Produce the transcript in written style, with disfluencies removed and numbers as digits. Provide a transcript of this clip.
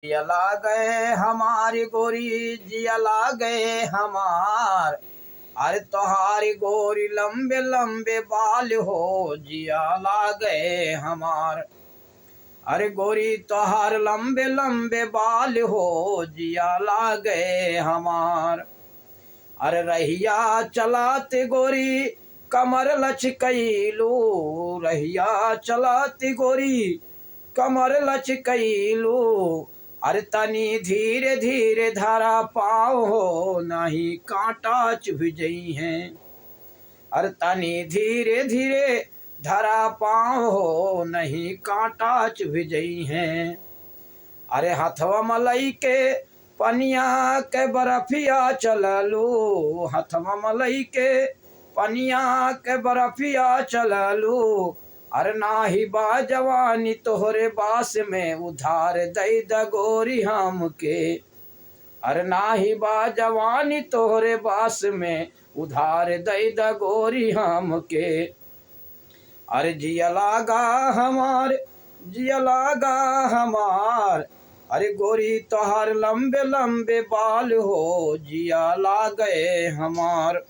जियला गए हमारी गोरी जियला गए हमार। अरे तोहारी गोरी लंबे लंबे बाल हो जियला गए हमार। अरे गोरी तोहार लंबे लंबे बाल हो जियला गए हमार। अरे रहिया चलाते गोरी कमर लचकैलू। रहिया चलाती गोरी कमर लचकैलू। अरे तनी धीरे धीरे धरा पाओ हो नहीं कांटा चुभ जई हैं। अरे तनी धीरे धीरे धरा पाओ हो नहीं कांटा चुभ जई हैं। अरे हथवा मलई के पनिया के बर्फिया चललू। हथवा मलई के पनिया के बर्फिया चललू। अरे नाही बा जवानी तोहरे बास में उधार दई द गोरी हमके। अरे नाही बा जवानी तोहरे बास में उधार दई द गोरी हमके। अरे जियलागा हमार जियलागा हमार। अरे गोरी तोहार लंबे लंबे बाल हो जियला गए हमार।